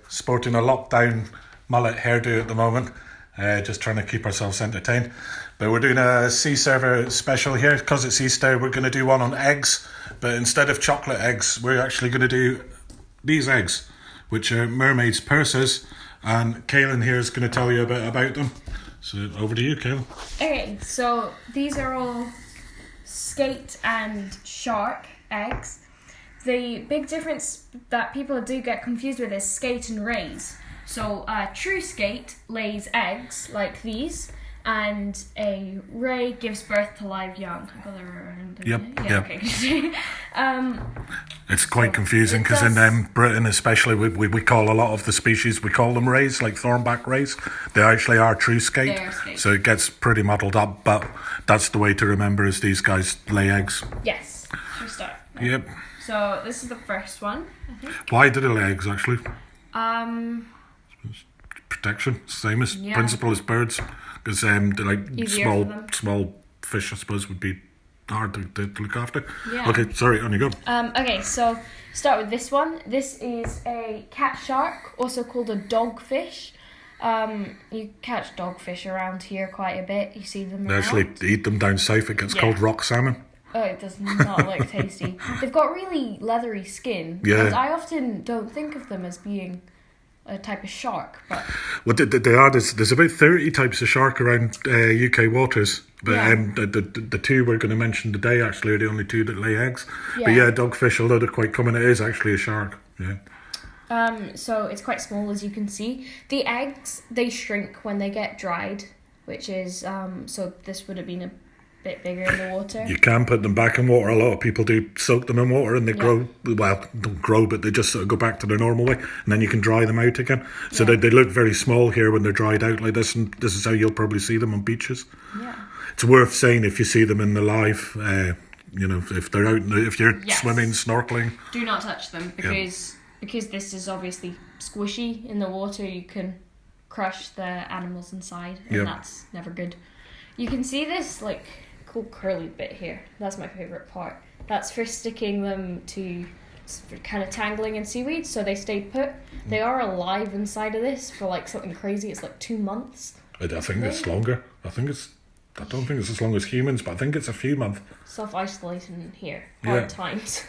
sporting a lockdown mullet hairdo at the moment. Just trying to keep ourselves entertained. But we're doing a sea server special here because it's Easter. We're going to do one on eggs, but instead of chocolate eggs, we're actually going to do these eggs, which are mermaids' purses. And Kaylin here is going to tell you a bit about them. So over to you, Kaylin. Okay, so these are all skate and shark eggs. The big difference that people do get confused with is skate and rays. So a true skate lays eggs like these, and a ray gives birth to live young. I got that around. Yep. Okay. It's quite confusing because in Britain especially, we call a lot of the species, we call them rays, like thornback rays. They actually are true skate. They are skate. So it gets pretty muddled up, but that's the way to remember is these guys lay eggs. Yes. We start. Yep. So this is the first one, I think. Why do they lay eggs actually? Protection, same as principle as birds, because they're like small fish, I suppose, would be hard to look after. Yeah. Okay, sorry, on you go. Okay, so start with this one. This is a cat shark, also called a dogfish. You catch dogfish around here quite a bit. You see them. They actually eat them down south. It gets called rock salmon. Oh, it does not look tasty. They've got really leathery skin. Yeah. And I often don't think of them as being a type of shark, but Well, they are. There's about 30 types of shark around UK waters, but the two we're going to mention today actually are the only two that lay eggs. Yeah. But yeah, dogfish, although they're quite common, it is actually a shark. Yeah. So it's quite small, as you can see. The eggs, they shrink when they get dried, which is so this would have been a bit bigger in the water. You can put them back in water. A lot of people do soak them in water and they grow. Well, don't grow, but they just sort of go back to their normal way, and then you can dry them out again. So they look very small here when they're dried out like this, and this is how you'll probably see them on beaches. Yeah. It's worth saying if you see them in the live, if they're out, if you're swimming, snorkeling. Do not touch them because this is obviously squishy in the water. You can crush the animals inside, and that's never good. You can see this like cool curly bit here. That's my favourite part. That's for sticking them to kind of tangling in seaweed so they stay put. They are alive inside of this for like something crazy. It's like 2 months. I think it's longer. I don't think it's as long as humans, but I think it's a few months. Self-isolating here. Hard times.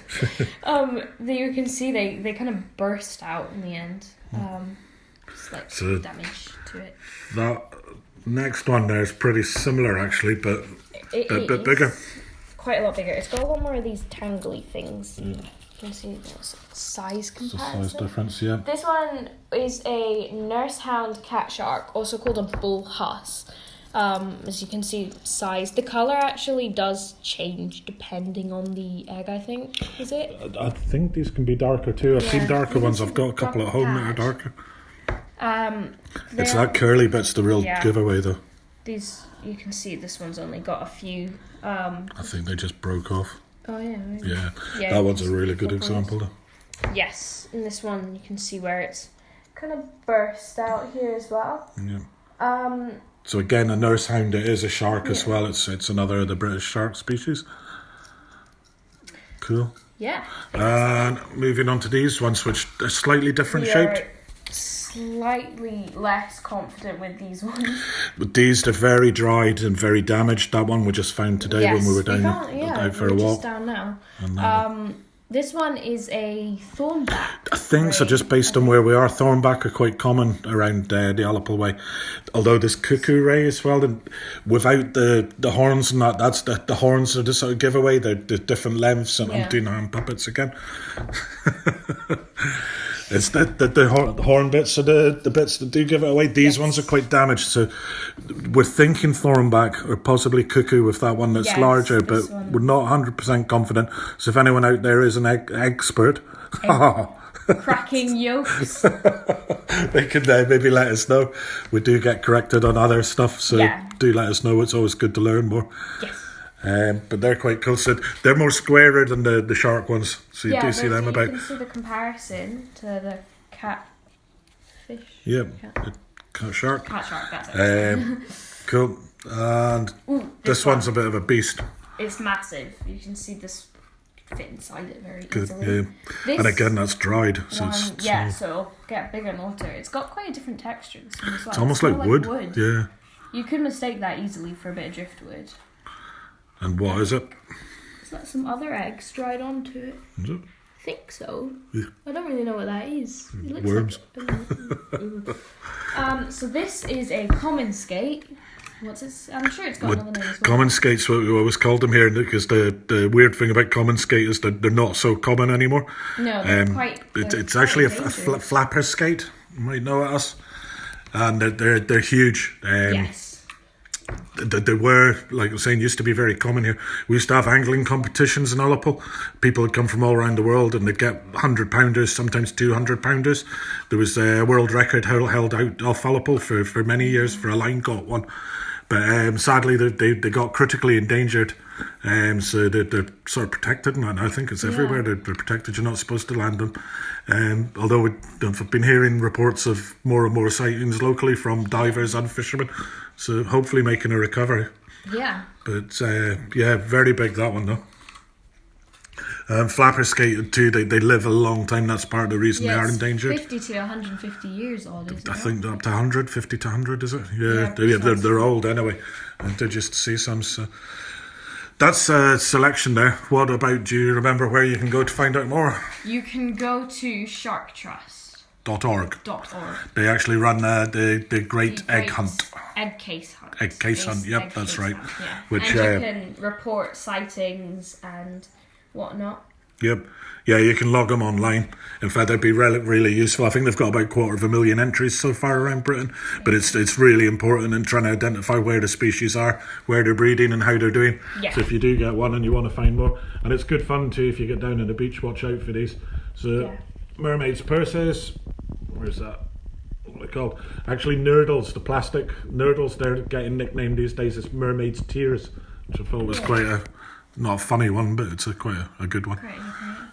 You can see they kind of burst out in the end. It's like damage to it. That next one there is pretty similar actually, but a bit bigger. Quite a lot bigger. It's got a lot more of these tangly things. You can see the size comparison. It's a size difference, yeah. This one is a nurse-hound cat shark, also called a bull huss. As you can see, size. The colour actually does change depending on the egg, I think. Is it? I think these can be darker too. I've seen darker ones. I've got a couple at home that are darker. It's that curly bit's the real giveaway though. These, you can see this one's only got a few. I think they just broke off. Oh yeah. Maybe. Yeah. That one's a really good example though. Yes, in this one you can see where it's kind of burst out here as well. Yeah. So again, a nurse hound, it is a shark as well. It's another of the British shark species. Cool. Yeah. And moving on to these ones, which are slightly different shaped. Slightly less confident with these ones. But these, they're very dried and very damaged. That one we just found today when we were down out for a walk. Just down now. This one is a thornback. I think so, just based on where we are. Thornback are quite common around the Ullapool way. Although there's cuckoo ray as well. And without the horns and that's the horns are the sort of giveaway. They're different lengths, and I'm doing hand puppets again. It's the horn bits are the bits that do give it away. These ones are quite damaged, so we're thinking thornback or possibly cuckoo with that one that's larger, but we're not 100% confident. So if anyone out there is an expert, cracking yolks, they can maybe let us know. We do get corrected on other stuff, so do let us know. It's always good to learn more. Yes. But they're quite cool. So they're more squarer than the shark ones. So you do see them about. You can see the comparison to the catfish. Yeah, cat shark. Cat shark, that's it. Cool. And this one's a bit of a beast. It's massive. You can see this fit inside it very Good, easily. yeah. This And again, that's dried, so one, it's yeah, small. so get bigger in water. It's got quite a different texture. This one as well. It's almost more like wood. Yeah. You could mistake that easily for a bit of driftwood. And what is it? Is that some other eggs dried onto it? Is it? I think so. Yeah. I don't really know what that is. It looks Worms. Like so this is a common skate. What's this? I'm sure it's got another name as well. Common skates, what we always called them here, because the weird thing about common skate is that they're not so common anymore. No, they're quite. It's actually a flapper skate. You might know it as, and they're huge. Yes. They were, like I was saying, used to be very common here. We used to have angling competitions in Ullapool. People would come from all around the world and they'd get 100-pounders, sometimes 200-pounders. There was a world record held out off Ullapool for many years for a line caught one. But sadly, they got critically endangered. So they're sort of protected, and I think it's everywhere. They're protected. You're not supposed to land them. Although I've been hearing reports of more and more sightings locally from divers and fishermen. So hopefully making a recovery. Yeah. But very big, that one though. Flapper skate too, they live a long time. That's part of the reason they are endangered. 50 to 150 years old, isn't it? I think up to 100, 50 to 100, is it? Yeah, they're old anyway. And to just see some. So. That's a selection there. What about, do you remember where you can go to find out more? You can go to sharktrust.org. They actually run the Great Egg Hunt. Egg case hunt. Egg case hunt, yep, that's right. Hunt, yeah. Which, and you can report sightings and whatnot. Yep. Yeah, you can log them online. In fact, they'd be really useful. I think they've got about 250,000 entries so far around Britain. But it's really important in trying to identify where the species are, where they're breeding and how they're doing. Yeah. So if you do get one and you want to find more. And it's good fun too if you get down on the beach, watch out for these. So mermaids purses, where's that? What are they called? Actually, nurdles, the plastic nurdles, they're getting nicknamed these days as mermaids' tears, which I thought was quite a, not a funny one, but it's quite a good one.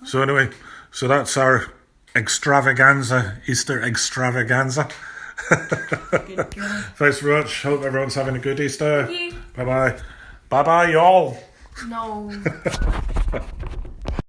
So anyway, so that's our extravaganza, Easter extravaganza. Thanks very much. Hope everyone's having a good Easter. Thank you. Bye-bye. Bye-bye, y'all. No.